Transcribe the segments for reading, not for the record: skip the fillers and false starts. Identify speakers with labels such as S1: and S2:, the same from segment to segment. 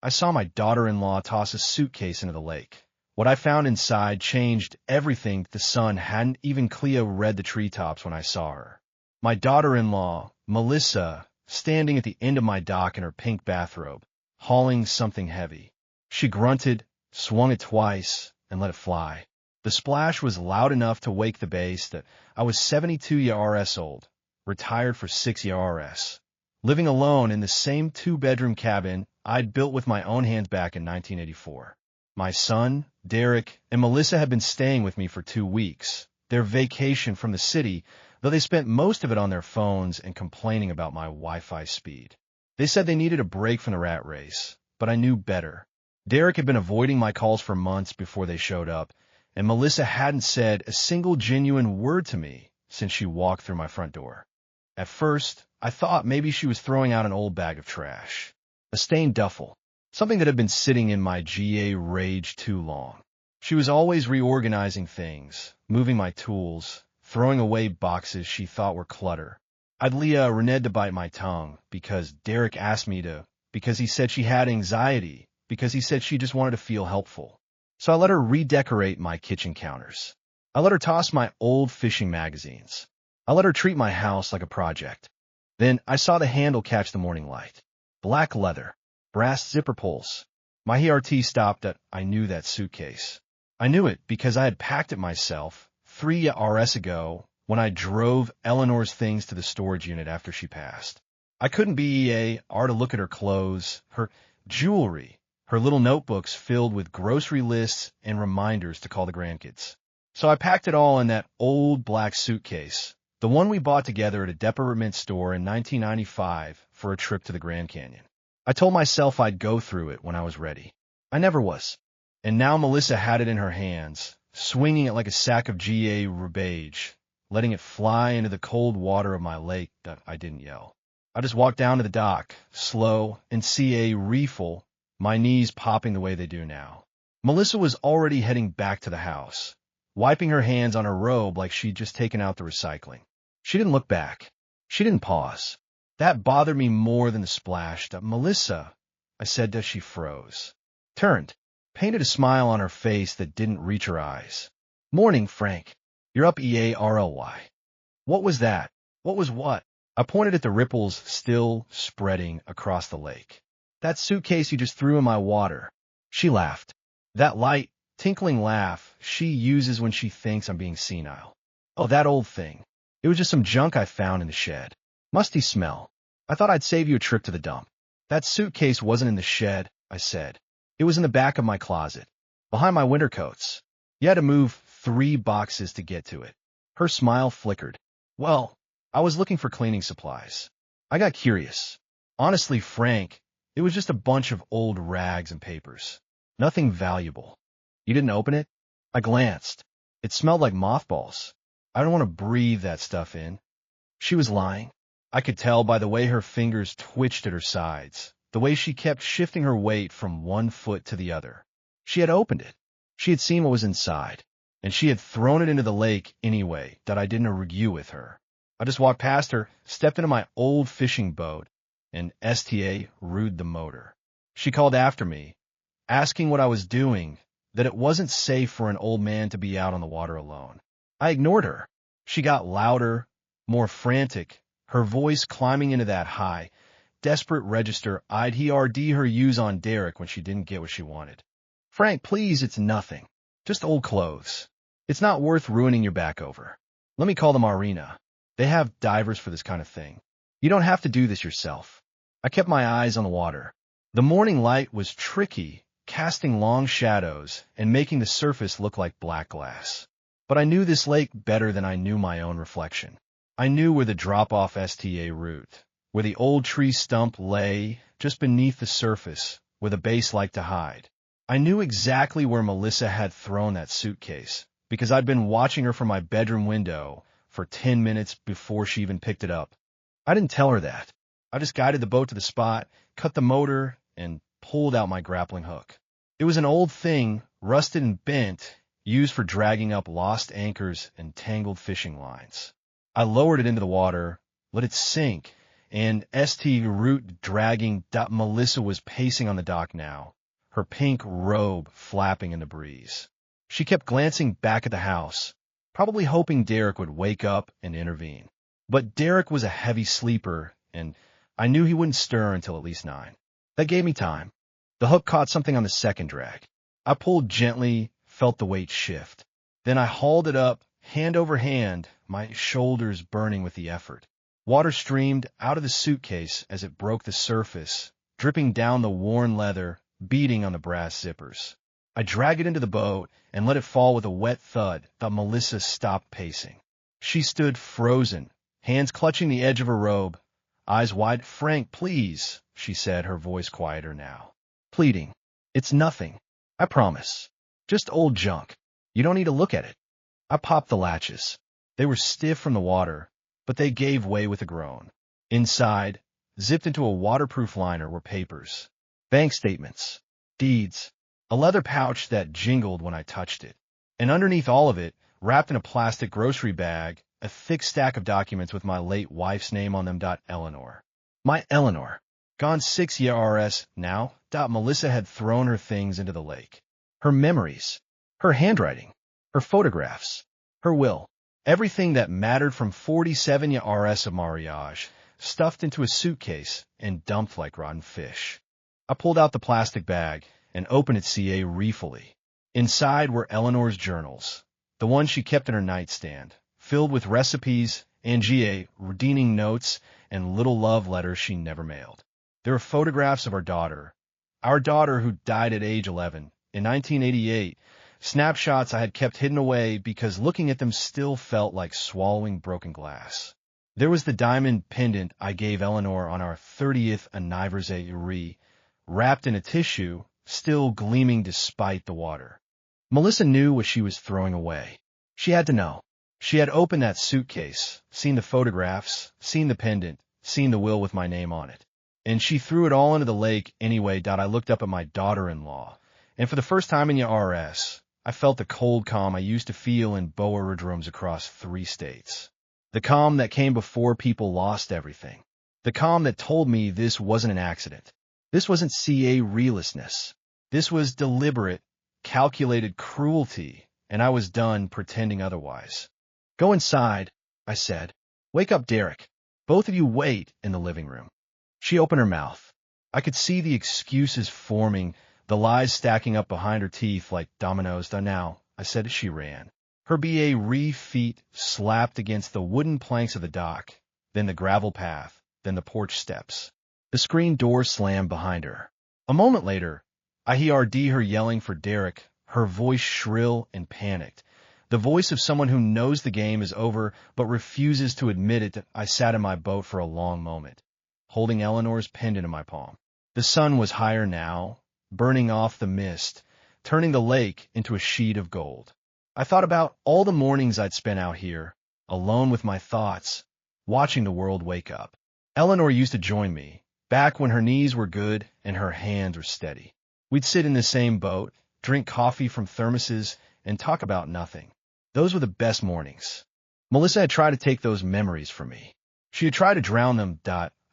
S1: I saw my daughter-in-law toss a suitcase into the lake. What I found inside changed everything. The sun hadn't even Cleo read the treetops when I saw her. My daughter-in-law, Melissa, standing at the end of my dock in her pink bathrobe, hauling something heavy. She grunted, swung it twice, and let it fly. The splash was loud enough to wake the base that I was 72 years old, retired for 6 years, living alone in the same two-bedroom cabin I'd built with my own hands back in 1984. My son, Derek, and Melissa had been staying with me for 2 weeks, their vacation from the city, though they spent most of it on their phones and complaining about my Wi-Fi speed. They said they needed a break from the rat race, but I knew better. Derek had been avoiding my calls for months before they showed up, and Melissa hadn't said a single genuine word to me since she walked through my front door. At first, I thought maybe she was throwing out an old bag of trash, a stained duffel, something that had been sitting in my GA rage too long. She was always reorganizing things, moving my tools, throwing away boxes she thought were clutter. I'd reneged to bite my tongue because Derek asked me to, because he said she had anxiety, because he said she just wanted to feel helpful. So I let her redecorate my kitchen counters. I let her toss my old fishing magazines. I let her treat my house like a project. Then I saw the handle catch the morning light. Black leather, brass zipper pulls. My heart stopped at I knew that suitcase. I knew it because I had packed it myself 3 years ago when I drove Eleanor's things to the storage unit after she passed. I couldn't be to look at her clothes, her jewelry, her little notebooks filled with grocery lists and reminders to call the grandkids. So I packed it all in that old black suitcase, the one we bought together at a department store in 1995 for a trip to the Grand Canyon. I told myself I'd go through it when I was ready. I never was. And now Melissa had it in her hands, swinging it like a sack of GA rhubarge, letting it fly into the cold water of my lake. That I didn't yell. I just walked down to the dock, slow, and see a refill, my knees popping the way they do now. Melissa was already heading back to the house, wiping her hands on her robe like she'd just taken out the recycling. She didn't look back. She didn't pause. That bothered me more than the splash. Melissa, I said as she froze. Turned, painted a smile on her face that didn't reach her eyes. Morning, Frank. You're up EARLY. What was that? What was what? I pointed at the ripples still spreading across the lake. That suitcase you just threw in my water. She laughed. That light, tinkling laugh she uses when she thinks I'm being senile. Oh, that old thing. It was just some junk I found in the shed. Musty smell. I thought I'd save you a trip to the dump. That suitcase wasn't in the shed, I said. It was in the back of my closet, behind my winter coats. You had to move 3 boxes to get to it. Her smile flickered. Well, I was looking for cleaning supplies. I got curious. Honestly, Frank, it was just a bunch of old rags and papers. Nothing valuable. You didn't open it? I glanced. It smelled like mothballs. I don't want to breathe that stuff in. She was lying. I could tell by the way her fingers twitched at her sides, the way she kept shifting her weight from one foot to the other. She had opened it. She had seen what was inside, and she had thrown it into the lake anyway. That I didn't argue with her. I just walked past her, stepped into my old fishing boat, and rued the motor. She called after me, asking what I was doing, that it wasn't safe for an old man to be out on the water alone. I ignored her. She got louder, more frantic, her voice climbing into that high, desperate register I'd heard her use on Derek when she didn't get what she wanted. Frank, please, it's nothing. Just old clothes. It's not worth ruining your back over. Let me call the marina. They have divers for this kind of thing. You don't have to do this yourself. I kept my eyes on the water. The morning light was tricky, casting long shadows and making the surface look like black glass. But I knew this lake better than I knew my own reflection. I knew where the drop-off route, where the old tree stump lay just beneath the surface, where the base liked to hide. I knew exactly where Melissa had thrown that suitcase, because I'd been watching her from my bedroom window for 10 minutes before she even picked it up. I didn't tell her that. I just guided the boat to the spot, cut the motor, and pulled out my grappling hook. It was an old thing, rusted and bent, used for dragging up lost anchors and tangled fishing lines. I lowered it into the water, let it sink, and st root dragging. Melissa was pacing on the dock now, her pink robe flapping in the breeze. She kept glancing back at the house, probably hoping Derek would wake up and intervene. But Derek was a heavy sleeper, and I knew he wouldn't stir until at least 9. That gave me time. The hook caught something on the second drag. I pulled gently, felt the weight shift. Then I hauled it up, hand over hand, my shoulders burning with the effort. Water streamed out of the suitcase as it broke the surface, dripping down the worn leather, beating on the brass zippers. I dragged it into the boat and let it fall with a wet thud. Melissa stopped pacing. She stood frozen, hands clutching the edge of her robe, eyes wide. "Frank, please," she said, her voice quieter now. Pleading. "It's nothing. I promise. Just old junk. You don't need to look at it." I popped the latches. They were stiff from the water, but they gave way with a groan. Inside, zipped into a waterproof liner, were papers. Bank statements. Deeds. A leather pouch that jingled when I touched it. And underneath all of it, wrapped in a plastic grocery bag, a thick stack of documents with my late wife's name on them. Eleanor. My Eleanor. Gone 6 years now. Melissa had thrown her things into the lake. Her memories. Her handwriting. Her photographs. Her will. Everything that mattered from 47 years of marriage, stuffed into a suitcase and dumped like rotten fish. I pulled out the plastic bag and opened it reefully. Inside were Eleanor's journals, the one she kept in her nightstand, filled with recipes and redeeming notes and little love letters she never mailed. There were photographs of our daughter who died at age 11 in 1988, snapshots I had kept hidden away because looking at them still felt like swallowing broken glass. There was the diamond pendant I gave Eleanor on our 30th anniversary, wrapped in a tissue, still gleaming despite the water. Melissa knew what she was throwing away. She had to know. She had opened that suitcase, seen the photographs, seen the pendant, seen the will with my name on it. And she threw it all into the lake anyway. I looked up at my daughter-in-law, and for the first time in years, I felt the cold calm I used to feel in boardrooms across 3 states. The calm that came before people lost everything. The calm that told me this wasn't an accident. This wasn't realistness. This was deliberate, calculated cruelty, and I was done pretending otherwise. "Go inside," I said. "Wake up Derek. Both of you wait in the living room." She opened her mouth. I could see the excuses forming, the lies stacking up behind her teeth like dominoes. "Now," I said as she ran. Her feet slapped against the wooden planks of the dock, then the gravel path, then the porch steps. The screen door slammed behind her. A moment later, I heard her yelling for Derek, her voice shrill and panicked. The voice of someone who knows the game is over but refuses to admit it. I sat in my boat for a long moment, holding Eleanor's pendant in my palm. The sun was higher now, burning off the mist, turning the lake into a sheet of gold. I thought about all the mornings I'd spent out here, alone with my thoughts, watching the world wake up. Eleanor used to join me, back when her knees were good and her hands were steady. We'd sit in the same boat, drink coffee from thermoses, and talk about nothing. Those were the best mornings. Melissa had tried to take those memories from me. She had tried to drown them.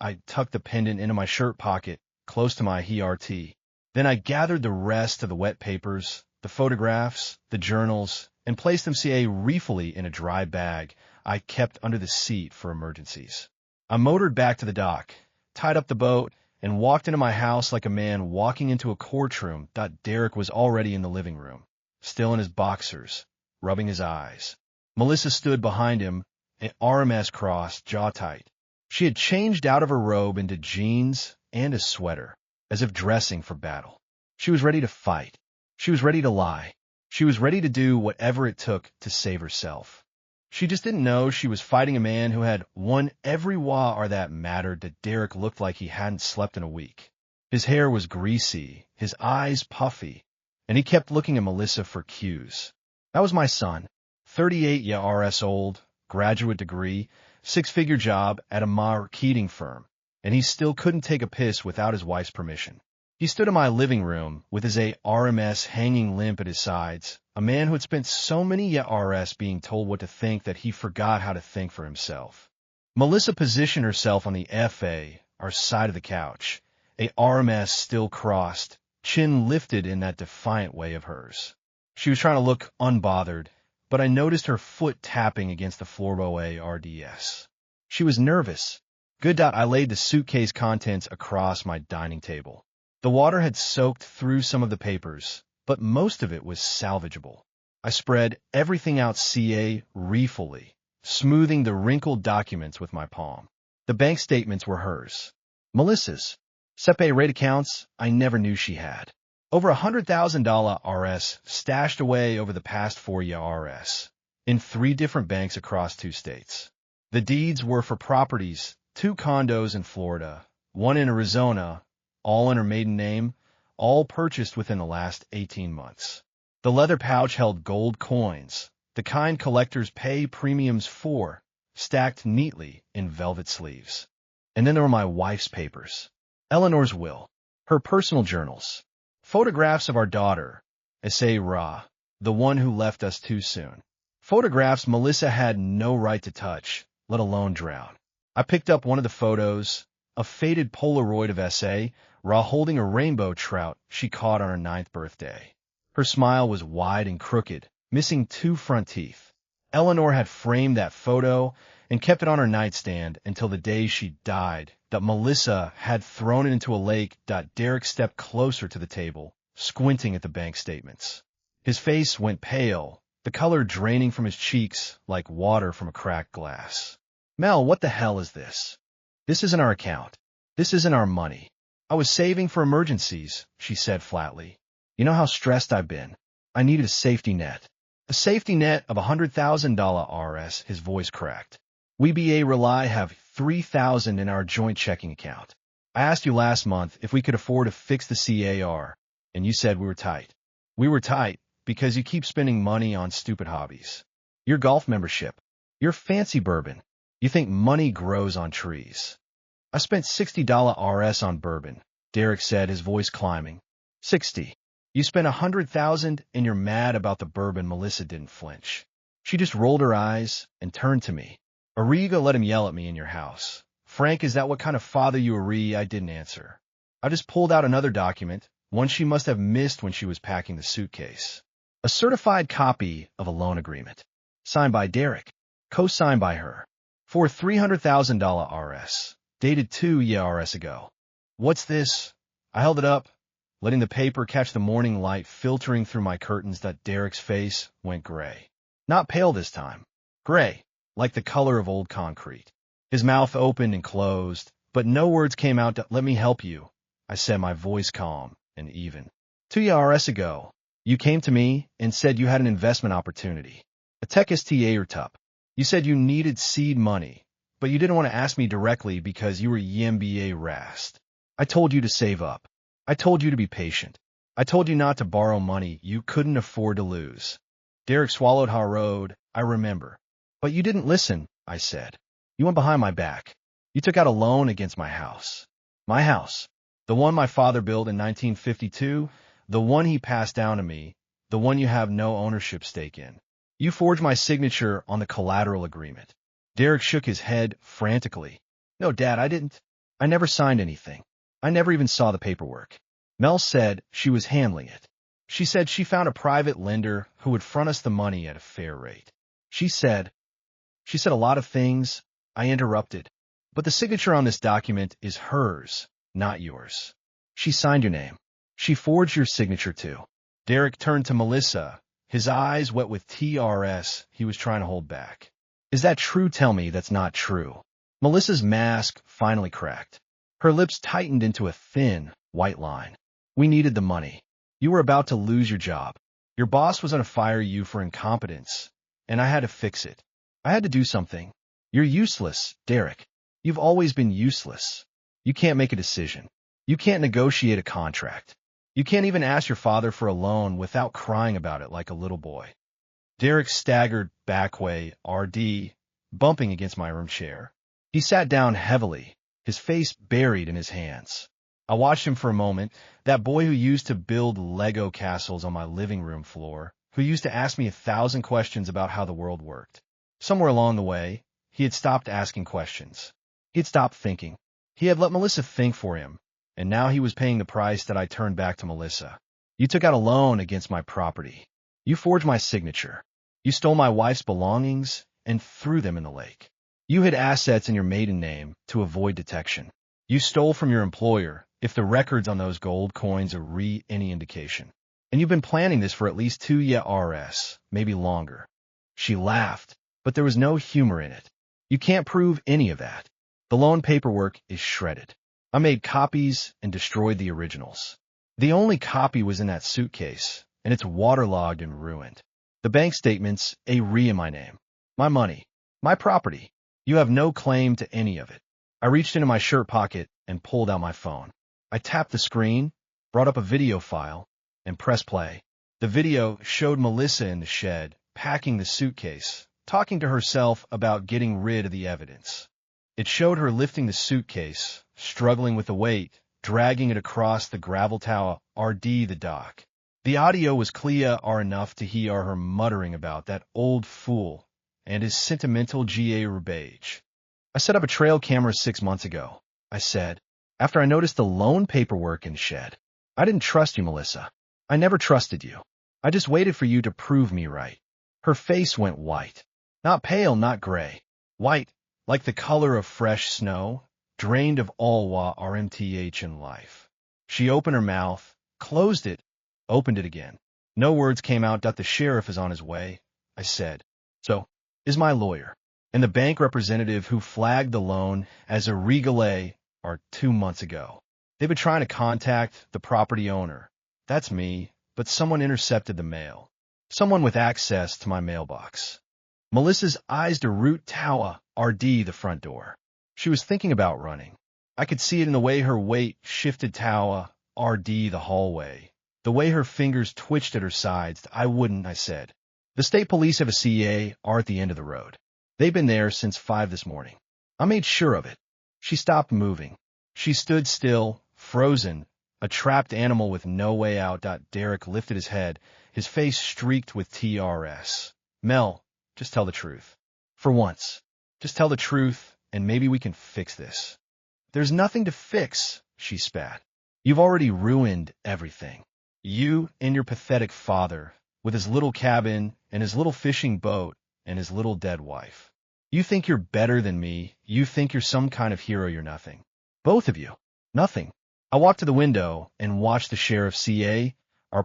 S1: I tucked the pendant into my shirt pocket, close to my HRT. Then I gathered the rest of the wet papers, the photographs, the journals, and placed them reefully in a dry bag I kept under the seat for emergencies. I motored back to the dock, tied up the boat, and walked into my house like a man walking into a courtroom. Derek was already in the living room, still in his boxers, rubbing his eyes. Melissa stood behind him, arms crossed, jaw tight. She had changed out of her robe into jeans and a sweater, as if dressing for battle. She was ready to fight. She was ready to lie. She was ready to do whatever it took to save herself. She just didn't know she was fighting a man who had won every war that mattered. That Derek looked like he hadn't slept in a week. His hair was greasy, his eyes puffy, and he kept looking at Melissa for cues. That was my son, 38 years old, graduate degree, 6-figure job at a marketing firm, and he still couldn't take a piss without his wife's permission. He stood in my living room with his RMS hanging limp at his sides, a man who had spent so many years being told what to think that he forgot how to think for himself. Melissa positioned herself on the FA, our side of the couch, a RMS still crossed, chin lifted in that defiant way of hers. She was trying to look unbothered, but I noticed her foot tapping against the floorboard RDS. She was nervous. Good. I laid the suitcase contents across my dining table. The water had soaked through some of the papers, but most of it was salvageable. I spread everything out carefully, smoothing the wrinkled documents with my palm. The bank statements were hers. Melissa's. SEPA rate accounts I never knew she had. Over $100,000 RS stashed away over the past 4 years in 3 different banks across 2 states. The deeds were for properties, 2 condos in Florida, 1 in Arizona, all in her maiden name, all purchased within the last 18 months. The leather pouch held gold coins, the kind collectors pay premiums for, stacked neatly in velvet sleeves. And then there were my wife's papers. Eleanor's will, her personal journals, photographs of our daughter, Essay Ra, the one who left us too soon. Photographs Melissa had no right to touch, let alone drown. I picked up one of the photos, a faded Polaroid of Essay Ra holding a rainbow trout she caught on her 9th birthday. Her smile was wide and crooked, missing 2 front teeth. Eleanor had framed that photo and kept it on her nightstand until the day she died, that Melissa had thrown it into a lake. Derek stepped closer to the table, squinting at the bank statements. His face went pale, the color draining from his cheeks like water from a cracked glass. Mel, what the hell is this? This isn't our account. This isn't our money. I was saving for emergencies, she said flatly. You know how stressed I've been. I needed a safety net. A safety net of $100,000 RS, his voice cracked. We BA Rely have $3,000 in our joint checking account. I asked you last month if we could afford to fix the CAR, and you said we were tight. We were tight because you keep spending money on stupid hobbies. Your golf membership. Your fancy bourbon. You think money grows on trees. I spent $60 RS on bourbon, Derek said, his voice climbing. 60. You spent $100,000 and you're mad about the bourbon. Melissa didn't flinch. She just rolled her eyes and turned to me. Arriga let him yell at me in your house. Frank, is that what kind of father you are? I didn't answer. I just pulled out another document, one she must have missed when she was packing the suitcase. A certified copy of a loan agreement. Signed by Derek. Co-signed by her. For $300,000 RS. Dated 2 years ago. What's this? I held it up, letting the paper catch the morning light filtering through my curtains. Derek's face went gray. Not pale this time. Gray, like the color of old concrete. His mouth opened and closed, but no words came out. Let me help you, I said, my voice calm and even. 2 years ago, you came to me and said you had an investment opportunity. A tech STA or TUP. You said you needed seed money, but you didn't want to ask me directly because you were YMBA Rast. I told you to save up. I told you to be patient. I told you not to borrow money you couldn't afford to lose. Derek swallowed hard. I remember. But you didn't listen, I said. You went behind my back. You took out a loan against my house. My house. The one my father built in 1952, the one he passed down to me, the one you have no ownership stake in. You forged my signature on the collateral agreement. Derek shook his head frantically. No, Dad, I didn't. I never signed anything. I never even saw the paperwork. Mel said she was handling it. She said she found a private lender who would front us the money at a fair rate. She said a lot of things. I interrupted. But the signature on this document is hers, not yours. She signed your name. She forged your signature too. Derek turned to Melissa, his eyes wet with TRS he was trying to hold back. Is that true? Tell me that's not true. Melissa's mask finally cracked. Her lips tightened into a thin, white line. We needed the money. You were about to lose your job. Your boss was going to fire you for incompetence, and I had to fix it. I had to do something. You're useless, Derek. You've always been useless. You can't make a decision. You can't negotiate a contract. You can't even ask your father for a loan without crying about it like a little boy. Derek staggered backway, RD, bumping against my room chair. He sat down heavily, his face buried in his hands. I watched him for a moment, that boy who used to build Lego castles on my living room floor, who used to ask me 1,000 questions about how the world worked. Somewhere along the way, He had stopped asking questions. He had stopped thinking. He had let Melissa think for him, and now he was paying the price that I turned back to Melissa. You took out a loan against my property. You forged my signature. You stole my wife's belongings and threw them in the lake. You hid assets in your maiden name to avoid detection. You stole from your employer, if the records on those gold coins are any indication. And you've been planning this for at least 2 years, maybe longer. She laughed, but there was no humor in it. You can't prove any of that. The loan paperwork is shredded. I made copies and destroyed the originals. The only copy was in that suitcase, and it's waterlogged and ruined. The bank statements, in my name. My money. My property. You have no claim to any of it. I reached into my shirt pocket and pulled out my phone. I tapped the screen, brought up a video file, and pressed play. The video showed Melissa in the shed, packing the suitcase, talking to herself about getting rid of the evidence. It showed her lifting the suitcase, struggling with the weight, dragging it across the gravel tower the dock. The audio was clear enough to hear her muttering about that old fool and his sentimental rebage. I set up a trail camera 6 months ago, I said, after I noticed the loan paperwork in the shed. I didn't trust you, Melissa. I never trusted you. I just waited for you to prove me right. Her face went white. Not pale, not gray. White, like the color of fresh snow, drained of all RMTH in life. She opened her mouth, closed it, opened it again. No words came out. The sheriff is on his way, I said. So, is my lawyer. And the bank representative who flagged the loan as irregular 2 months ago. They've been trying to contact the property owner. That's me, but someone intercepted the mail. Someone with access to my mailbox. Melissa's eyes to root tower the front door. She was thinking about running. I could see it in the way her weight shifted tower the hallway. The way her fingers twitched at her sides. I wouldn't, I said. The state police have a CA at the end of the road. They've been there since 5 this morning. I made sure of it. She stopped moving. She stood still, frozen, a trapped animal with no way out. Derek lifted his head, his face streaked with TRS. Mel, just tell the truth. For once. Just tell the truth, and maybe we can fix this. There's nothing to fix, she spat. You've already ruined everything. You and your pathetic father, with his little cabin and his little fishing boat and his little dead wife. You think you're better than me. You think you're some kind of hero. You're nothing. Both of you. Nothing. I walked to the window and watched the sheriff CA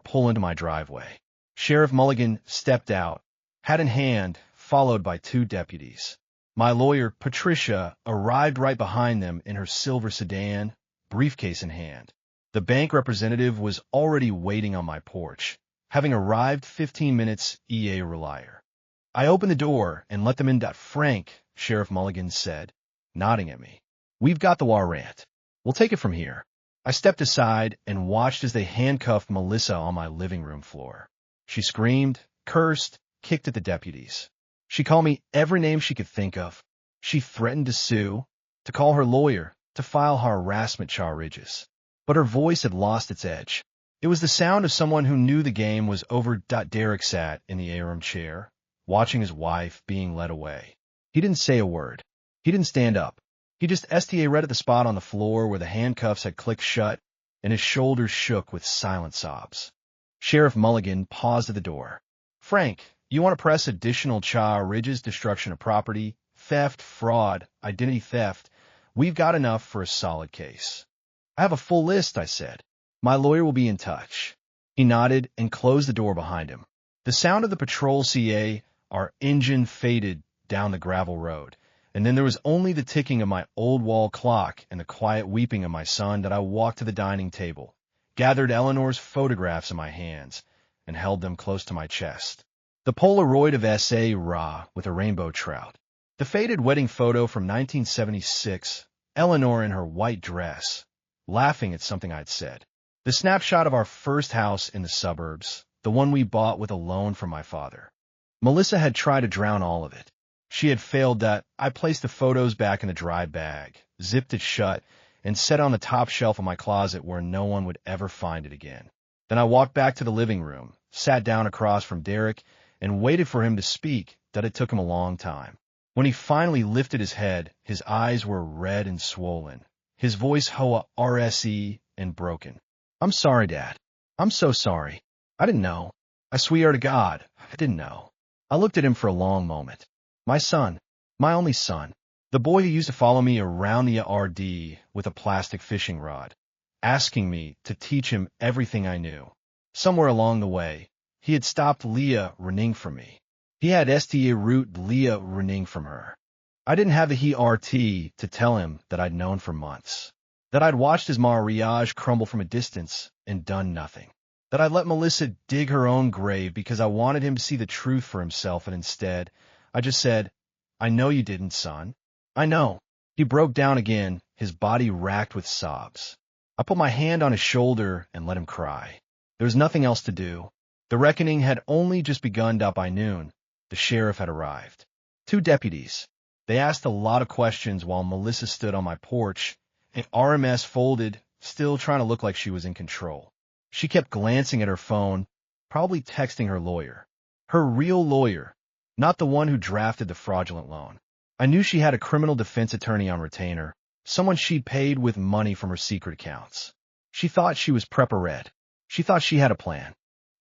S1: pull into my driveway. Sheriff Mulligan stepped out, hat in hand, followed by 2 deputies. My lawyer, Patricia, arrived right behind them in her silver sedan, briefcase in hand. The bank representative was already waiting on my porch, having arrived 15 minutes earlier. I opened the door and let them in. Frank, Sheriff Mulligan said, nodding at me. We've got the warrant. We'll take it from here. I stepped aside and watched as they handcuffed Melissa on my living room floor. She screamed, cursed, kicked at the deputies. She called me every name she could think of. She threatened to sue, to call her lawyer, to file harassment charges. But her voice had lost its edge. It was the sound of someone who knew the game was over. Derek sat in the Aram chair, watching his wife being led away. He didn't say a word. He didn't stand up. He just STA read at the spot on the floor where the handcuffs had clicked shut, and his shoulders shook with silent sobs. Sheriff Mulligan paused at the door. Frank, you want to press additional charges, destruction of property, theft, fraud, identity theft? We've got enough for a solid case. I have a full list, I said. My lawyer will be in touch. He nodded and closed the door behind him. The sound of the patrol CA, our engine faded down the gravel road, and then there was only the ticking of my old wall clock and the quiet weeping of my son. I walked to the dining table, gathered Eleanor's photographs in my hands, and held them close to my chest. The Polaroid of S.A. Ra with a rainbow trout. The faded wedding photo from 1976, Eleanor in her white dress, laughing at something I'd said. The snapshot of our first house in the suburbs, the one we bought with a loan from my father. Melissa had tried to drown all of it. She had failed. I placed the photos back in the dry bag, zipped it shut, and set it on the top shelf of my closet where no one would ever find it again. Then I walked back to the living room, sat down across from Derek, and waited for him to speak. It took him a long time. When he finally lifted his head, his eyes were red and swollen. His voice hoa RSE and broken. I'm sorry, Dad. I'm so sorry. I didn't know. I swear to God, I didn't know. I looked at him for a long moment. My son. My only son. The boy who used to follow me around the RD with a plastic fishing rod, asking me to teach him everything I knew. Somewhere along the way, he had stopped Leah running from me. He had sta root Leah running from her. I didn't have the RT to tell him that I'd known for months, that I'd watched his mariage crumble from a distance and done nothing, that I'd let Melissa dig her own grave because I wanted him to see the truth for himself, and instead, I just said, I know you didn't, son. I know. He broke down again, his body racked with sobs. I put my hand on his shoulder and let him cry. There was nothing else to do. The reckoning had only just begun. By noon, the sheriff had arrived. 2 deputies. They asked a lot of questions while Melissa stood on my porch, and RMS folded, still trying to look like she was in control. She kept glancing at her phone, probably texting her lawyer. Her real lawyer, not the one who drafted the fraudulent loan. I knew she had a criminal defense attorney on retainer, someone she'd paid with money from her secret accounts. She thought she was Prepper-Red. She thought she had a plan.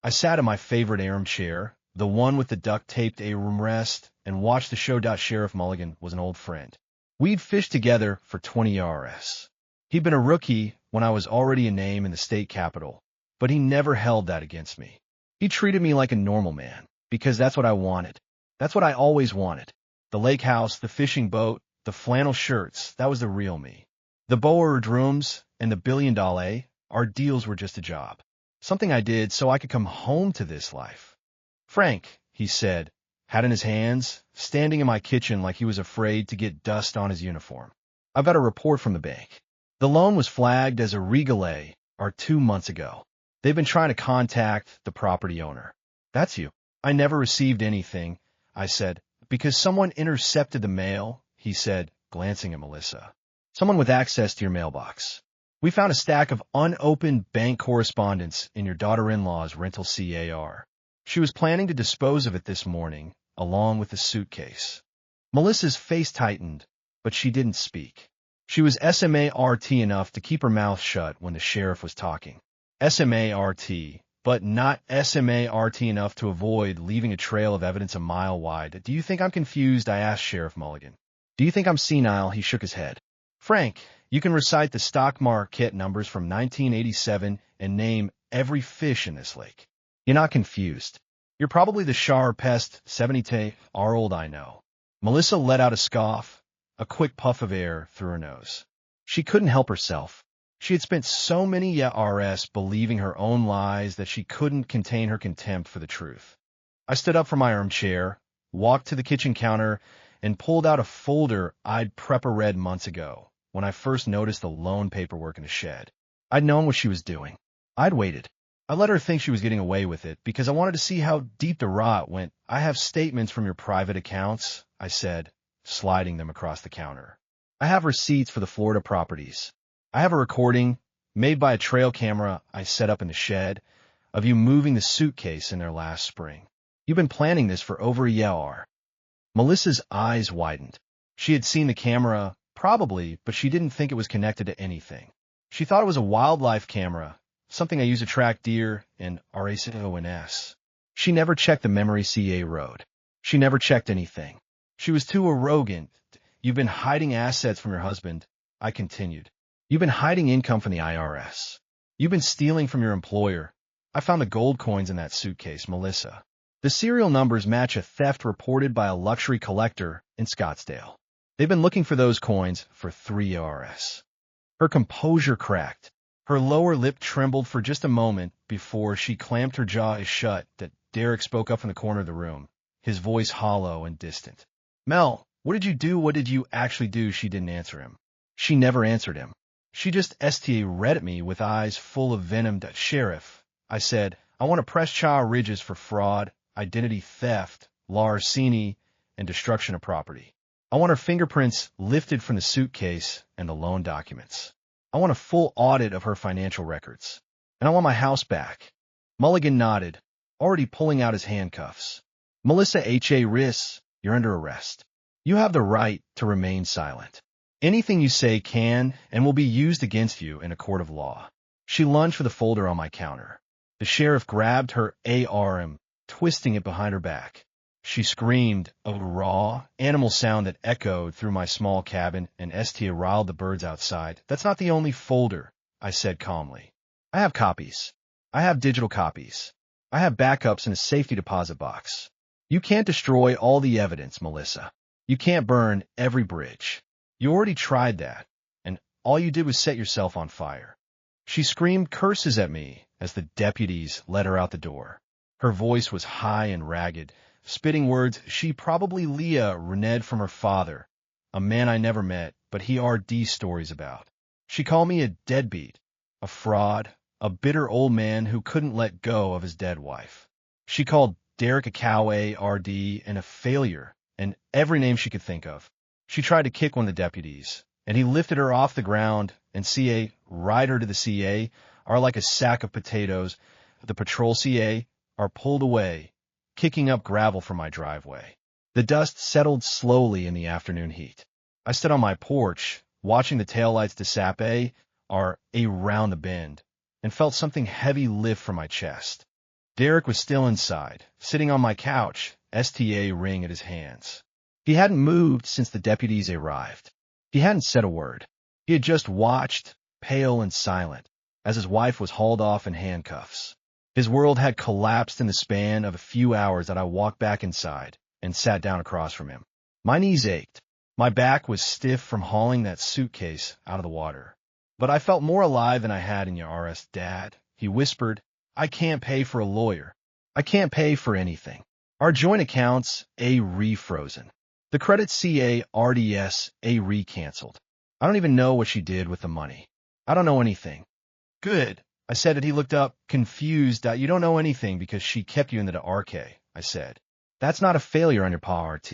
S1: I sat in my favorite armchair, the one with the duct-taped armrest, and watched the show. Sheriff Mulligan was an old friend. We'd fished together for 20 RS. He'd been a rookie when I was already a name in the state capitol, but he never held that against me. He treated me like a normal man, because that's what I wanted. That's what I always wanted. The lake house, the fishing boat, the flannel shirts, that was the real me. The boardrooms and the $1 billion, our deals were just a job. Something I did so I could come home to this life. Frank, he said, hat in his hands, standing in my kitchen like he was afraid to get dust on his uniform. I've got a report from the bank. The loan was flagged as a regale 2 months ago. They've been trying to contact the property owner. That's you. I never received anything, I said. Because someone intercepted the mail, he said, glancing at Melissa. Someone with access to your mailbox. We found a stack of unopened bank correspondence in your daughter-in-law's rental CAR. She was planning to dispose of it this morning, along with the suitcase. Melissa's face tightened, but she didn't speak. She was SMART enough to keep her mouth shut when the sheriff was talking. SMART, but not SMART enough to avoid leaving a trail of evidence a mile wide. Do you think I'm confused? I asked Sheriff Mulligan. Do you think I'm senile? He shook his head. Frank, you can recite the stock market numbers from 1987 and name every fish in this lake. You're not confused. You're probably the Shar pest 70 are old, I know. Melissa let out a scoff, a quick puff of air through her nose. She couldn't help herself. She had spent so many RS believing her own lies that she couldn't contain her contempt for the truth. I stood up from my armchair, walked to the kitchen counter, and pulled out a folder I'd Prepper-Red months ago, when I first noticed the loan paperwork in the shed. I'd known what she was doing. I'd waited. I let her think she was getting away with it because I wanted to see how deep the rot went. I have statements from your private accounts, I said, sliding them across the counter. I have receipts for the Florida properties. I have a recording, made by a trail camera I set up in the shed, of you moving the suitcase in there last spring. You've been planning this for over a year. Melissa's eyes widened. She had seen the camera, probably, but she didn't think it was connected to anything. She thought it was a wildlife camera, something I use to track deer and RACONS. She never checked the memory CA road. She never checked anything. She was too arrogant. You've been hiding assets from your husband, I continued. You've been hiding income from the IRS. You've been stealing from your employer. I found the gold coins in that suitcase, Melissa. The serial numbers match a theft reported by a luxury collector in Scottsdale. They've been looking for those coins for 3 RS. Her composure cracked. Her lower lip trembled for just a moment before she clamped her jaw shut. That Derek spoke up from the corner of the room, his voice hollow and distant. Mel, what did you do? What did you actually do? She didn't answer him. She never answered him. She just read at me with eyes full of venom. Sheriff, I said, I want to press child ridges for fraud, identity theft, larceny, and destruction of property. I want her fingerprints lifted from the suitcase and the loan documents. I want a full audit of her financial records. And I want my house back. Mulligan nodded, already pulling out his handcuffs. Melissa H.A. Riss, you're under arrest. You have the right to remain silent. Anything you say can and will be used against you in a court of law. She lunged for the folder on my counter. The sheriff grabbed her ARM, twisting it behind her back. She screamed, a raw, animal sound that echoed through my small cabin, and Estia riled the birds outside. That's not the only folder, I said calmly. I have copies. I have digital copies. I have backups in a safety deposit box. You can't destroy all the evidence, Melissa. You can't burn every bridge. You already tried that, and all you did was set yourself on fire. She screamed curses at me as the deputies led her out the door. Her voice was high and ragged, spitting words she probably Leah reneged from her father, a man I never met, but he RD stories about. She called me a deadbeat, a fraud, a bitter old man who couldn't let go of his dead wife. She called Derek a coway RD and a failure, and every name she could think of. She tried to kick one of the deputies, and he lifted her off the ground, and CA, ride her to the CA, are like a sack of potatoes. The patrol CA are pulled away, kicking up gravel from my driveway. The dust settled slowly in the afternoon heat. I stood on my porch, watching the taillights disappear around the bend, and felt something heavy lift from my chest. Derek was still inside, sitting on my couch, STA ring at his hands. He hadn't moved since the deputies arrived. He hadn't said a word. He had just watched, pale and silent, as his wife was hauled off in handcuffs. His world had collapsed in the span of a few hours that I walked back inside and sat down across from him. My knees ached. My back was stiff from hauling that suitcase out of the water. But I felt more alive than I had in Yaris, Dad. He whispered, I can't pay for a lawyer. I can't pay for anything. Our joint accounts, refrozen. The credit CA-RDS, re-canceled. I don't even know what she did with the money. I don't know anything. Good. I said it. He looked up, confused. You don't know anything because she kept you into the RK, I said. That's not a failure on your pa, RT.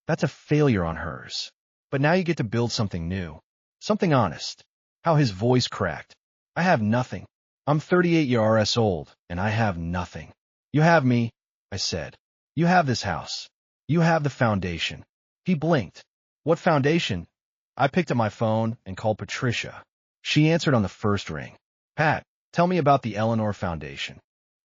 S1: That's a failure on hers. But now you get to build something new. Something honest. How his voice cracked. I have nothing. I'm 38 years old, and I have nothing. You have me, I said. You have this house. You have the foundation. He blinked. What foundation? I picked up my phone and called Patricia. She answered on the first ring. Pat, tell me about the Eleanor Foundation.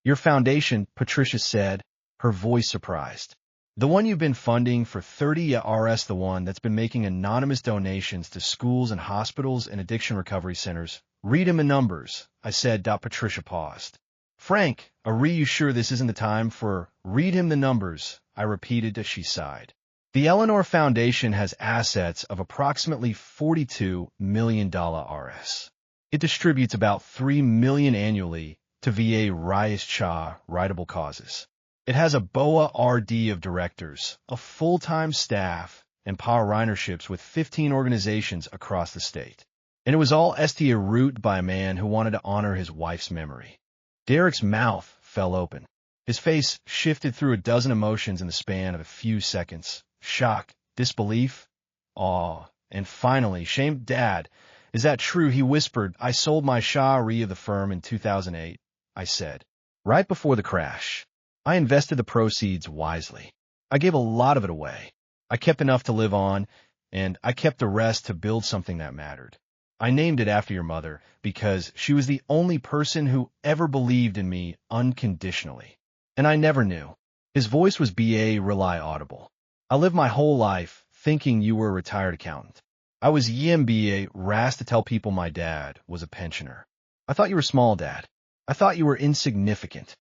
S1: Your foundation, Patricia said, her voice surprised. The one you've been funding for 30 years, the one that's been making anonymous donations to schools and hospitals and addiction recovery centers. Read him the numbers, I said. Patricia paused. Frank, are you sure this isn't the time for read him the numbers? I repeated as she sighed. The Eleanor Foundation has assets of approximately $42 million RS. It distributes about $3 million annually to VA Rias Cha charitable causes. It has a BOA RD of directors, a full-time staff, and power riderships with 15 organizations across the state. And it was all STA root by a man who wanted to honor his wife's memory. Derek's mouth fell open. His face shifted through a dozen emotions in the span of a few seconds. Shock, disbelief, awe, and finally, shame. Dad, is that true? He whispered. I sold my Shah-Re of the firm in 2008, I said. Right before the crash. I invested the proceeds wisely. I gave a lot of it away. I kept enough to live on, and I kept the rest to build something that mattered. I named it after your mother because she was the only person who ever believed in me unconditionally. And I never knew. His voice was rely audible. I lived my whole life thinking you were a retired accountant. I was YMBA rash to tell people my dad was a pensioner. I thought you were small, Dad. I thought you were insignificant.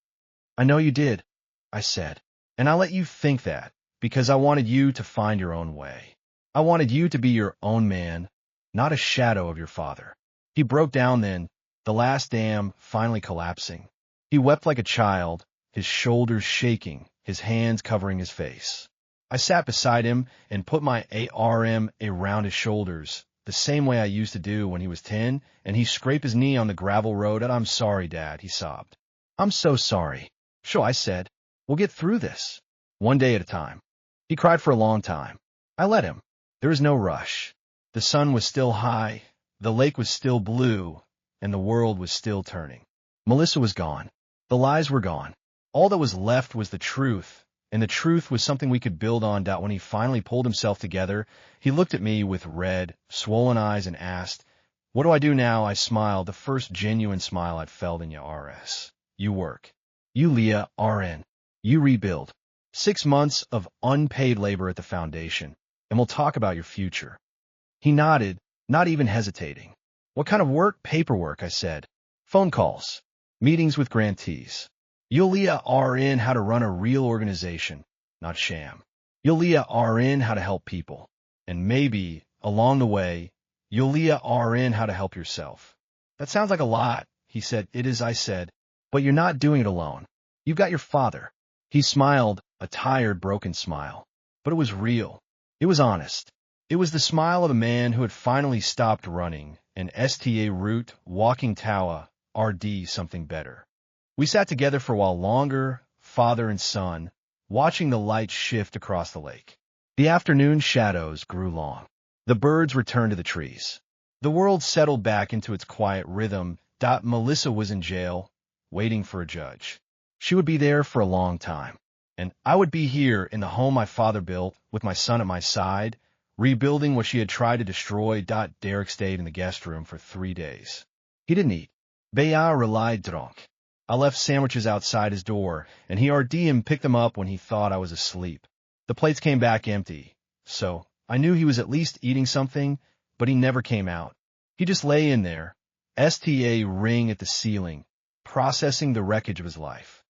S1: I know you did, I said. And I let you think that because I wanted you to find your own way. I wanted you to be your own man, not a shadow of your father. He broke down then, the last dam finally collapsing. He wept like a child, his shoulders shaking, his hands covering his face. I sat beside him and put my ARM around his shoulders, the same way I used to do when he was 10, and he scraped his knee on the gravel road. And I'm sorry, Dad, he sobbed. I'm so sorry. Sure, I said. We'll get through this. One day at a time. He cried for a long time. I let him. There was no rush. The sun was still high, the lake was still blue, and the world was still turning. Melissa was gone. The lies were gone. All that was left was the truth, and the truth was something we could build on. When he finally pulled himself together, he looked at me with red, swollen eyes and asked, "What do I do now?" I smiled, the first genuine smile I'd felt in YRS. "You work. You Leah RN. You rebuild. 6 months of unpaid labor at the foundation, and we'll talk about your future." He nodded, not even hesitating. "What kind of work?" "Paperwork," I said. "Phone calls. Meetings with grantees. You'll Leah RN how to run a real organization, not sham. You'll Leah RN how to help people. And maybe, along the way, you'll Leah RN how to help yourself." "That sounds like a lot," he said. "It is," I said. "But you're not doing it alone. You've got your father." He smiled, a tired, broken smile. But it was real. It was honest. It was the smile of a man who had finally stopped running, an STA route, walking Tawa, RD something better. We sat together for a while longer, father and son, watching the light shift across the lake. The afternoon shadows grew long. The birds returned to the trees. The world settled back into its quiet rhythm. Melissa was in jail, waiting for a judge. She would be there for a long time. And I would be here in the home my father built, with my son at my side, rebuilding what she had tried to destroy. Derek stayed in the guest room for 3 days. He didn't eat. Beya relied drunk. I left sandwiches outside his door, and he RD'd picked them up when he thought I was asleep. The plates came back empty, so I knew he was at least eating something, but he never came out. He just lay in there, STA ring at the ceiling, processing the wreckage of his life.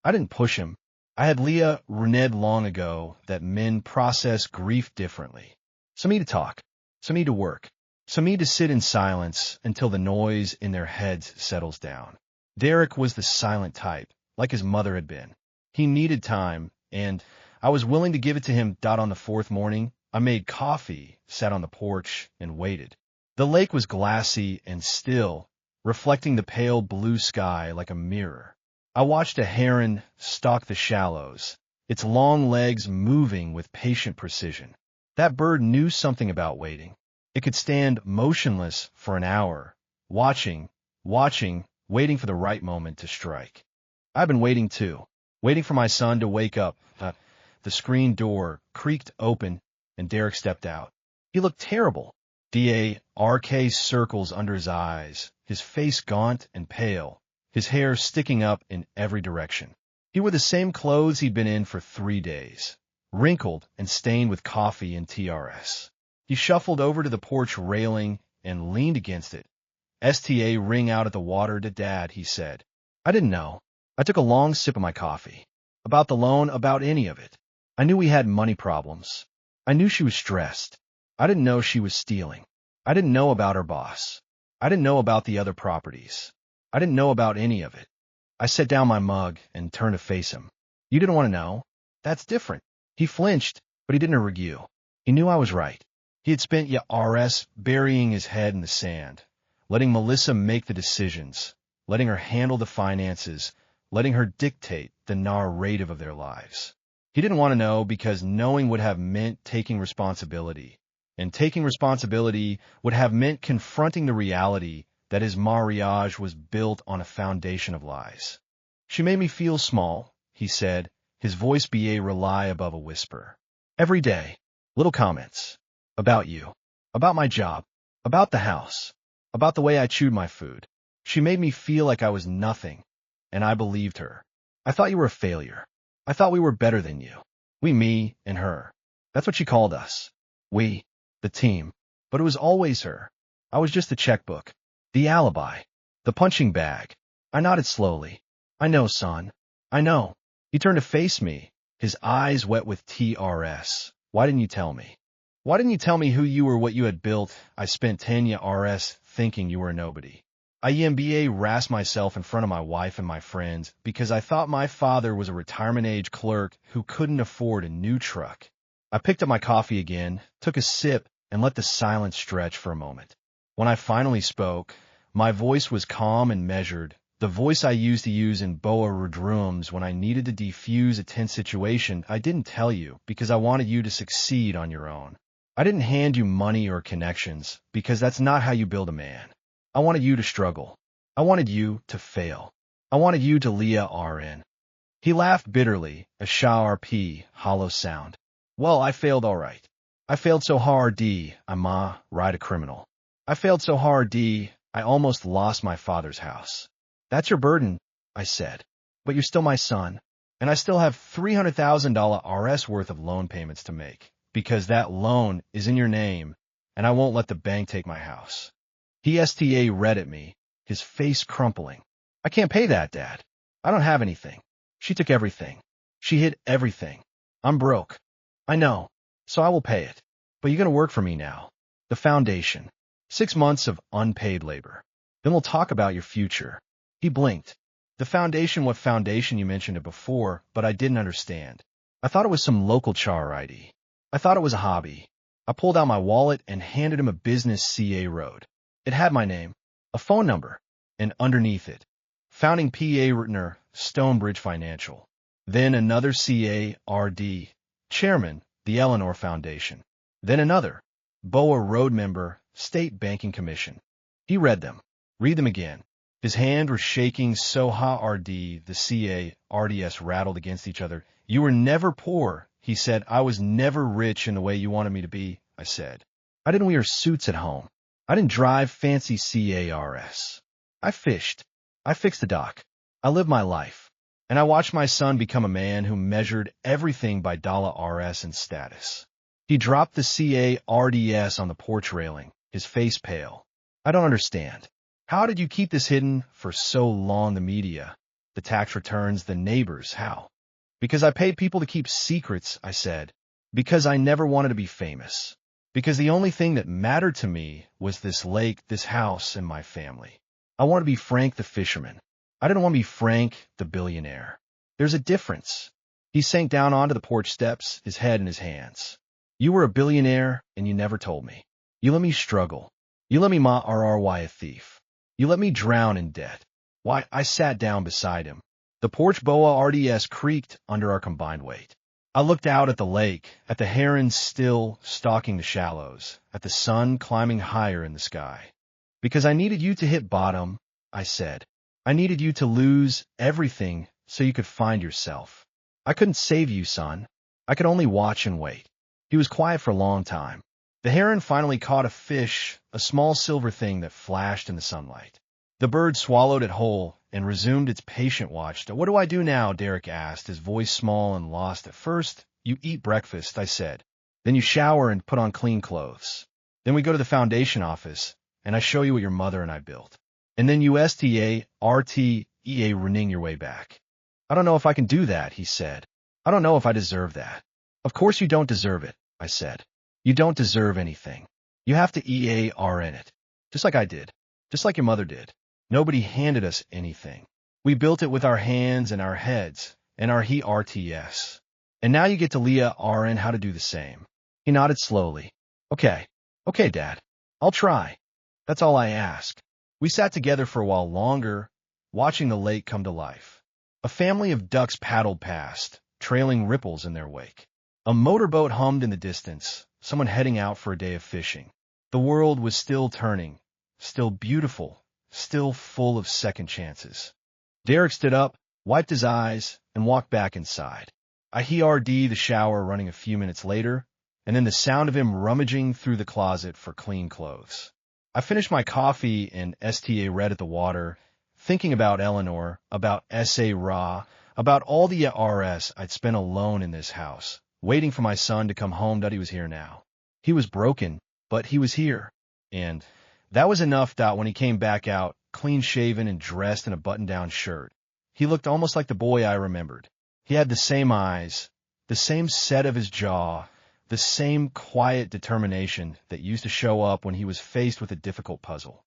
S1: I didn't push him. I had Leah reneged long ago that men process grief differently. Some need to talk, some need to work, some need to sit in silence until the noise in their heads settles down. Derek was the silent type, like his mother had been. He needed time, and I was willing to give it to him. On the fourth morning, I made coffee, sat on the porch, and waited. The lake was glassy and still, reflecting the pale blue sky like a mirror. I watched a heron stalk the shallows, its long legs moving with patient precision. That bird knew something about waiting. It could stand motionless for an hour, watching, waiting for the right moment to strike. I've been waiting too, waiting for my son to wake up. The screen door creaked open, and Derek stepped out. He looked terrible. DARK circles under his eyes, his face gaunt and pale, his hair sticking up in every direction. He wore the same clothes he'd been in for 3 days, wrinkled and stained with coffee and TRS. He shuffled over to the porch railing and leaned against it. "STA ring out at the water to Dad," he said. I didn't know. I took a long sip of my coffee. About the loan, about any of it. I knew we had money problems. I knew she was stressed. I didn't know she was stealing. I didn't know about her boss. I didn't know about the other properties. I didn't know about any of it. I set down my mug and turned to face him. "You didn't want to know? That's different." He flinched, but he didn't argue. He knew I was right. He had spent YRS burying his head in the sand, letting Melissa make the decisions, letting her handle the finances, letting her dictate the narrative of their lives. He didn't want to know because knowing would have meant taking responsibility, and taking responsibility would have meant confronting the reality that his mariage was built on a foundation of lies. "She made me feel small," he said, his voice a rely above a whisper. "Every day, little comments. About you, about my job, about the house, about the way I chewed my food. She made me feel like I was nothing, and I believed her. I thought you were a failure. I thought we were better than you. We, me, and her. That's what she called us. We, the team. But it was always her. I was just the checkbook, the alibi, the punching bag." I nodded slowly. "I know, son. I know." He turned to face me, his eyes wet with TRS. "Why didn't you tell me? Why didn't you tell me who you were, what you had built? I spent 10 YRS thinking you were a nobody. I rasped myself in front of my wife and my friends because I thought my father was a retirement-age clerk who couldn't afford a new truck." I picked up my coffee again, took a sip, and let the silence stretch for a moment. When I finally spoke, my voice was calm and measured, the voice I used to use in boa rooms when I needed to defuse a tense situation. "I didn't tell you because I wanted you to succeed on your own. I didn't hand you money or connections because that's not how you build a man. I wanted you to struggle. I wanted you to fail. I wanted you to Leah RN. He laughed bitterly, a sharp, hollow sound. Well, I failed all right. I failed so hard, I ride a criminal. I failed so hard, I almost lost my father's house. That's your burden, I said. But you're still my son. And I still have $300,000 RS worth of loan payments to make, because that loan is in your name, and I won't let the bank take my house. He read at me, his face crumpling. I can't pay that, Dad. I don't have anything. She took everything. She hid everything. I'm broke. I know. So I will pay it. But you're going to work for me now. The foundation. 6 months of unpaid labor. Then we'll talk about your future. He blinked. The foundation, what foundation? You mentioned it before, but I didn't understand. I thought it was some local char ID. I thought it was a hobby. I pulled out my wallet and handed him a business CA road. It had my name, a phone number, and underneath it, founding P.A. Rittner, Stonebridge Financial. Then another CARD, chairman, the Eleanor Foundation. Then another, BOA road member, State Banking Commission. He read them. Read them again. His hand was shaking so hard the CARDs rattled against each other. You were never poor, he said. I was never rich in the way you wanted me to be, I said. I didn't wear suits at home. I didn't drive fancy cars. I fished. I fixed the dock. I lived my life. And I watched my son become a man who measured everything by $RS and status. He dropped the CARDs on the porch railing, his face pale. I don't understand. How did you keep this hidden for so long? The media, the tax returns, the neighbors, how? Because I paid people to keep secrets, I said. Because I never wanted to be famous. Because the only thing that mattered to me was this lake, this house, and my family. I wanted to be Frank the fisherman. I didn't want to be Frank the billionaire. There's a difference. He sank down onto the porch steps, his head in his hands. You were a billionaire, and you never told me. You let me struggle. You let me RRY a thief. You let me drown in debt. Why, I sat down beside him. The porch BOA RDS creaked under our combined weight. I looked out at the lake, at the herons still stalking the shallows, at the sun climbing higher in the sky. Because I needed you to hit bottom, I said. I needed you to lose everything so you could find yourself. I couldn't save you, son. I could only watch and wait. He was quiet for a long time. The heron finally caught a fish, a small silver thing that flashed in the sunlight. The bird swallowed it whole and resumed its patient watch. What do I do now? Derek asked, his voice small and lost. At first, you eat breakfast, I said. Then you shower and put on clean clothes. Then we go to the foundation office, and I show you what your mother and I built. And then you running your way back. I don't know if I can do that, he said. I don't know if I deserve that. Of course you don't deserve it, I said. You don't deserve anything. You have to EARN it. Just like I did. Just like your mother did. Nobody handed us anything. We built it with our hands and our heads and our RTS. And now you get to Leah RN how to do the same. He nodded slowly. Okay, Dad. I'll try. That's all I ask. We sat together for a while longer, watching the lake come to life. A family of ducks paddled past, trailing ripples in their wake. A motorboat hummed in the distance, someone heading out for a day of fishing. The world was still turning, still beautiful, still full of second chances. Derek stood up, wiped his eyes, and walked back inside. I heard the shower running a few minutes later, and then the sound of him rummaging through the closet for clean clothes. I finished my coffee and read at the water, thinking about Eleanor, about S.A. Ra, about all the RS I'd spent alone in this house, waiting for my son to come home. That he was here now. He was broken, but he was here. And that was enough. When he came back out, clean-shaven and dressed in a button-down shirt, he looked almost like the boy I remembered. He had the same eyes, the same set of his jaw, the same quiet determination that used to show up when he was faced with a difficult puzzle.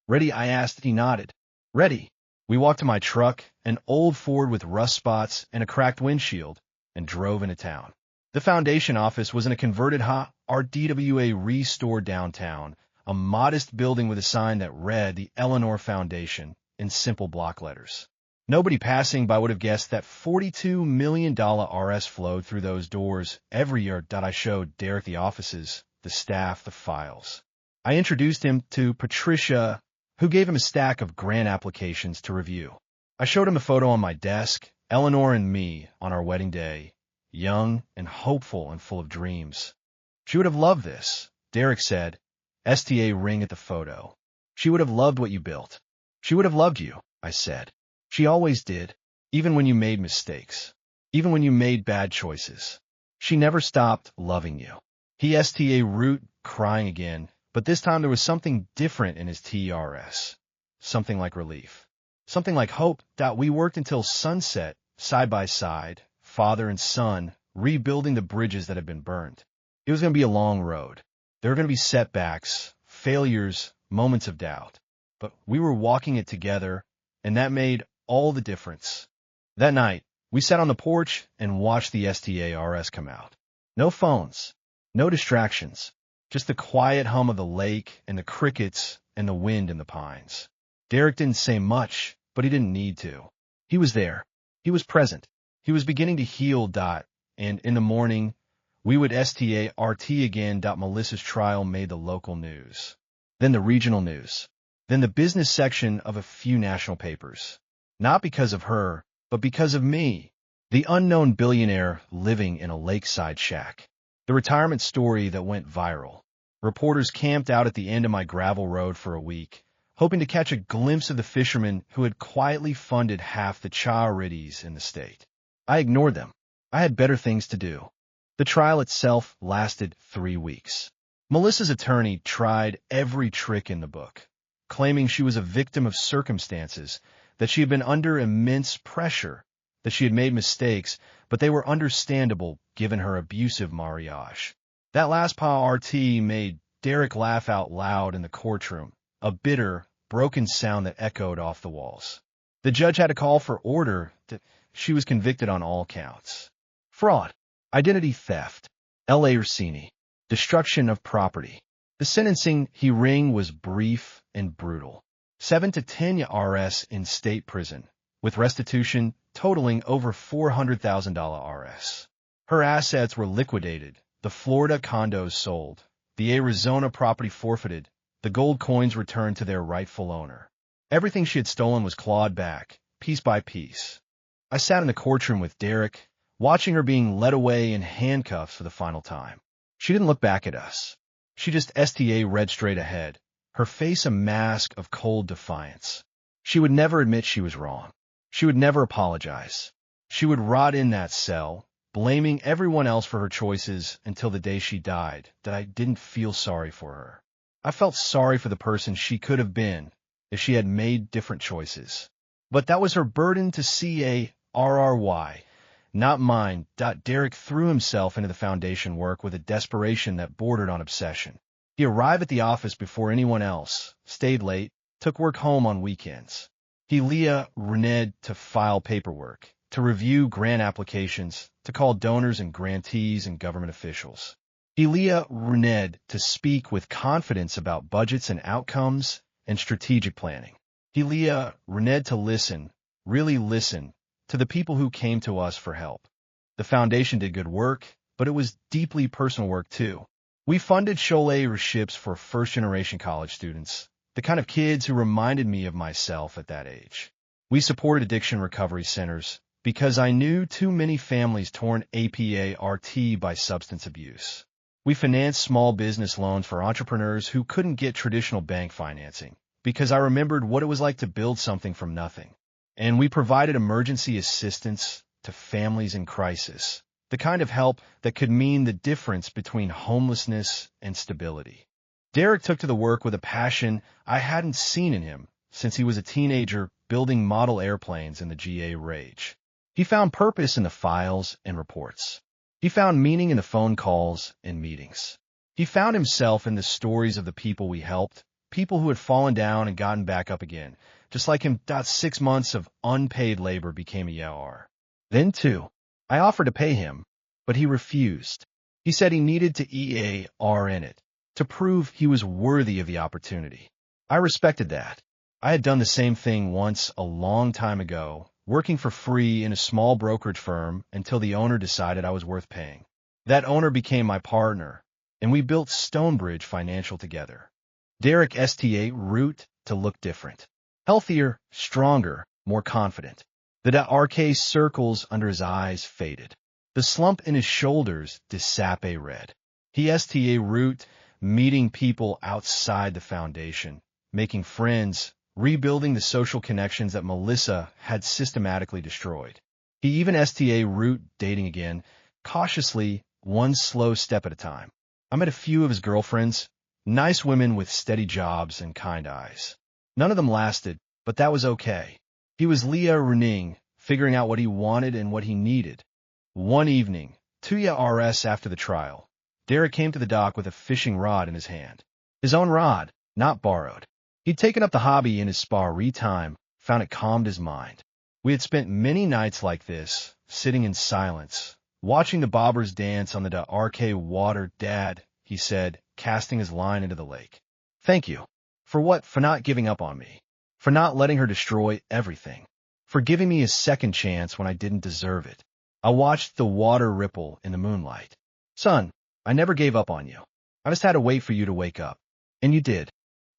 S1: Ready? I asked. He nodded. Ready. We walked to my truck, an old Ford with rust spots and a cracked windshield, and drove into town. The foundation office was in a converted RDWA restore downtown, a modest building with a sign that read the Eleanor Foundation in simple block letters. Nobody passing by would have guessed that $42 million RS flowed through those doors every year. I showed Derek the offices, the staff, the files. I introduced him to Patricia, who gave him a stack of grant applications to review. I showed him a photo on my desk, Eleanor and me on our wedding day, young and hopeful and full of dreams. She would have loved this, Derek said, STA ring at the photo. She would have loved what you built. She would have loved you, I said. She always did, even when you made mistakes, even when you made bad choices. She never stopped loving you. He STA root crying again, but this time there was something different in his TRS. Something like relief. Something like hope. We worked until sunset, side by side, father and son, rebuilding the bridges that had been burned. It was going to be a long road. There were going to be setbacks, failures, moments of doubt. But we were walking it together, and that made all the difference. That night, we sat on the porch and watched the STARS come out. No phones, no distractions, just the quiet hum of the lake and the crickets and the wind in the pines. Derek didn't say much, but he didn't need to. He was there. He was present. He was beginning to heal. And in the morning, we would START again. Melissa's trial made the local news, then the regional news, then the business section of a few national papers. Not because of her, but because of me, the unknown billionaire living in a lakeside shack. The retirement story that went viral. Reporters camped out at the end of my gravel road for a week, hoping to catch a glimpse of the fishermen who had quietly funded half the charities in the state. I ignored them. I had better things to do. The trial itself lasted 3 weeks. Melissa's attorney tried every trick in the book, claiming she was a victim of circumstances, that she had been under immense pressure, that she had made mistakes, but they were understandable given her abusive marriage. That last part made Derek laugh out loud in the courtroom, a bitter, broken sound that echoed off the walls. The judge had to call for order. She was convicted on all counts. Fraud, identity theft, L.A. Orsini, destruction of property. The sentencing hearing was brief and brutal. 7 to 10 years in state prison, with restitution totaling over $400,000 Rs. Her assets were liquidated, the Florida condos sold, the Arizona property forfeited, the gold coins returned to their rightful owner. Everything she had stolen was clawed back, piece by piece. I sat in the courtroom with Derek, watching her being led away in handcuffs for the final time. She didn't look back at us. She just STA read straight ahead, her face a mask of cold defiance. She would never admit she was wrong. She would never apologize. She would rot in that cell, blaming everyone else for her choices until the day she died. That I didn't feel sorry for her. I felt sorry for the person she could have been if she had made different choices. But that was her burden to CARRY, not mine. Derek threw himself into the foundation work with a desperation that bordered on obsession. He arrived at the office before anyone else, stayed late, took work home on weekends. He reneged to file paperwork, to review grant applications, to call donors and grantees and government officials. He reneged to speak with confidence about budgets and outcomes and strategic planning. He reneged to listen, really listen, to the people who came to us for help. The foundation did good work, but it was deeply personal work too. We funded scholarships for first-generation college students, the kind of kids who reminded me of myself at that age. We supported addiction recovery centers because I knew too many families torn apart by substance abuse. We financed small business loans for entrepreneurs who couldn't get traditional bank financing because I remembered what it was like to build something from nothing. And we provided emergency assistance to families in crisis, the kind of help that could mean the difference between homelessness and stability. Derek took to the work with a passion I hadn't seen in him since he was a teenager building model airplanes in the GA rage. He found purpose in the files and reports. He found meaning in the phone calls and meetings. He found himself in the stories of the people we helped, people who had fallen down and gotten back up again, just like him. 6 months of unpaid labor became a year. Then, too, I offered to pay him, but he refused. He said he needed to EAR in it, to prove he was worthy of the opportunity. I respected that. I had done the same thing once a long time ago, working for free in a small brokerage firm until the owner decided I was worth paying. That owner became my partner, and we built Stonebridge Financial together. Derek STA root to look different. Healthier, stronger, more confident. The arcade circles under his eyes faded. The slump in his shoulders disape red. He sta root, meeting people outside the foundation, making friends, rebuilding the social connections that Melissa had systematically destroyed. He even sta root dating again, cautiously, one slow step at a time. I met a few of his girlfriends, nice women with steady jobs and kind eyes. None of them lasted, but that was okay. He was Leah Renning, figuring out what he wanted and what he needed. One evening, 2 years after the trial, Derek came to the dock with a fishing rod in his hand. His own rod, not borrowed. He'd taken up the hobby in his spa time, found it calmed his mind. We had spent many nights like this, sitting in silence, watching the bobbers dance on the arcade water. Dad, he said, casting his line into the lake. Thank you. For what? For not giving up on me. For not letting her destroy everything. For giving me a second chance when I didn't deserve it. I watched the water ripple in the moonlight. Son, I never gave up on you. I just had to wait for you to wake up. And you did.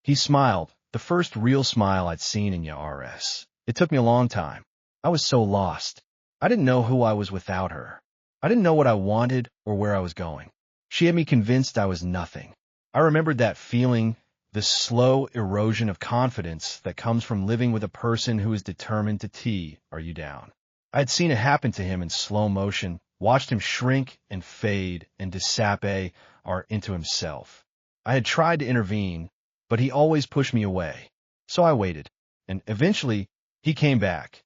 S1: He smiled, the first real smile I'd seen in years. It took me a long time. I was so lost. I didn't know who I was without her. I didn't know what I wanted or where I was going. She had me convinced I was nothing. I remembered that feeling, the slow erosion of confidence that comes from living with a person who is determined to are you down. I had seen it happen to him in slow motion, watched him shrink and fade and disape into himself. I had tried to intervene, but he always pushed me away. So I waited, and eventually he came back.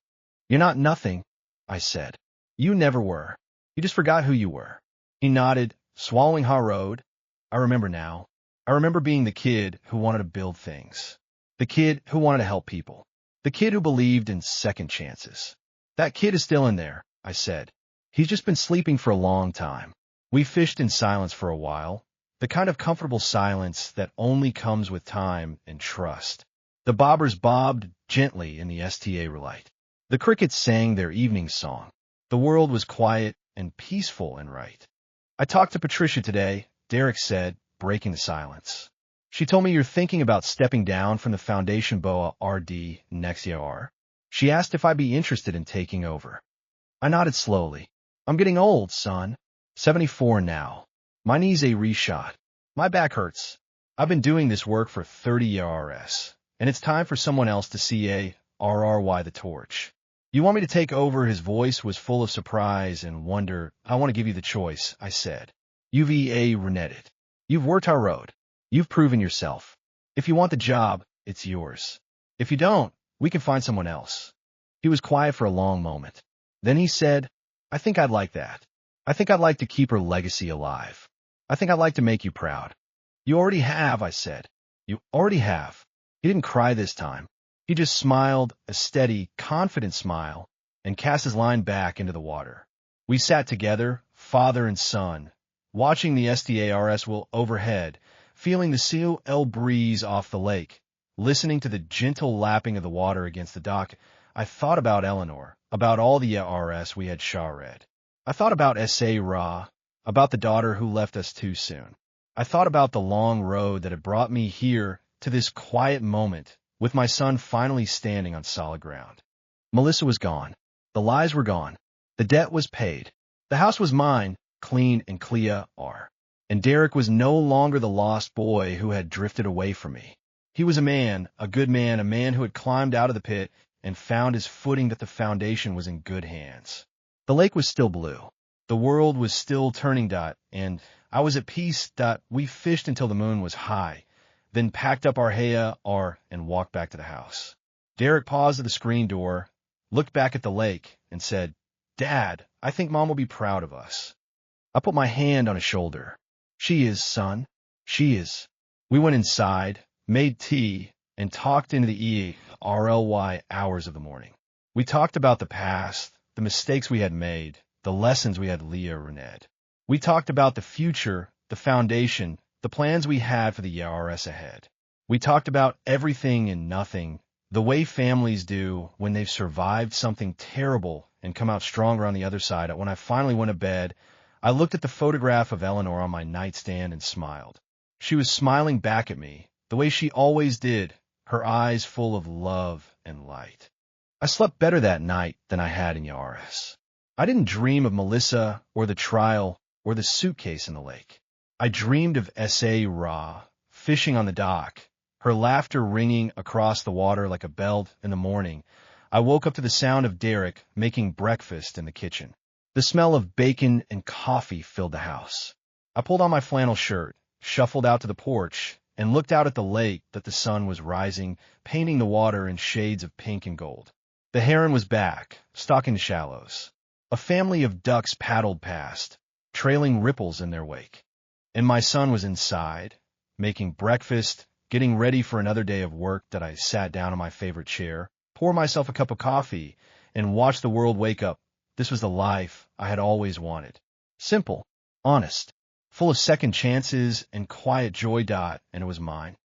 S1: You're not nothing, I said. You never were. You just forgot who you were. He nodded, swallowing hot road. I remember now. I remember being the kid who wanted to build things. The kid who wanted to help people. The kid who believed in second chances. That kid is still in there, I said. He's just been sleeping for a long time. We fished in silence for a while, the kind of comfortable silence that only comes with time and trust. The bobbers bobbed gently in the sta light. The crickets sang their evening song. The world was quiet and peaceful and right. I talked to Patricia today, Derek said, breaking the silence. She told me you're thinking about stepping down from the Foundation BOA RD next year. She asked if I'd be interested in taking over. I nodded slowly. I'm getting old, son. 74 now. My knee's a reshot. My back hurts. I've been doing this work for 30 years, and it's time for someone else to see RRY the torch. You want me to take over? His voice was full of surprise and wonder. I want to give you the choice, I said. You've renetted. You've worked our road. You've proven yourself. If you want the job, it's yours. If you don't, we can find someone else. He was quiet for a long moment. Then he said, I think I'd like that. I think I'd like to keep her legacy alive. I think I'd like to make you proud. You already have, I said. You already have. He didn't cry this time. He just smiled, a steady, confident smile, and cast his line back into the water. We sat together, father and son, watching the STARS wheel overhead, feeling the seal breeze off the lake, listening to the gentle lapping of the water against the dock. I thought about Eleanor, about all the RS we had read. I thought about S.A. Ra, about the daughter who left us too soon. I thought about the long road that had brought me here to this quiet moment, with my son finally standing on solid ground. Melissa was gone. The lies were gone. The debt was paid. The house was mine, clean and clear. And Derek was no longer the lost boy who had drifted away from me. He was a man, a good man, a man who had climbed out of the pit and found his footing, that the foundation was in good hands. The lake was still blue. The world was still turning. And I was at peace. We fished until the moon was high, then packed up our and walked back to the house. Derek paused at the screen door, looked back at the lake, and said, Dad, I think Mom will be proud of us. I put my hand on his shoulder. She is, son. She is. We went inside, made tea, and talked into the RLY hours of the morning. We talked about the past, the mistakes we had made, the lessons we had learned. We talked about the future, the foundation, the plans we had for the years ahead. We talked about everything and nothing, the way families do when they've survived something terrible and come out stronger on the other side. When I finally went to bed, I looked at the photograph of Eleanor on my nightstand and smiled. She was smiling back at me, the way she always did, her eyes full of love and light. I slept better that night than I had in Yaris. I didn't dream of Melissa or the trial or the suitcase in the lake. I dreamed of S.A. Ra, fishing on the dock, her laughter ringing across the water like a bell in the morning. I woke up to the sound of Derek making breakfast in the kitchen. The smell of bacon and coffee filled the house. I pulled on my flannel shirt, shuffled out to the porch, and looked out at the lake that the sun was rising, painting the water in shades of pink and gold. The heron was back, stalking the shallows. A family of ducks paddled past, trailing ripples in their wake. And my son was inside, making breakfast, getting ready for another day of work. That I sat down in my favorite chair, poured myself a cup of coffee, and watched the world wake up. This was the life I had always wanted. Simple, honest, full of second chances and quiet joy. And it was mine.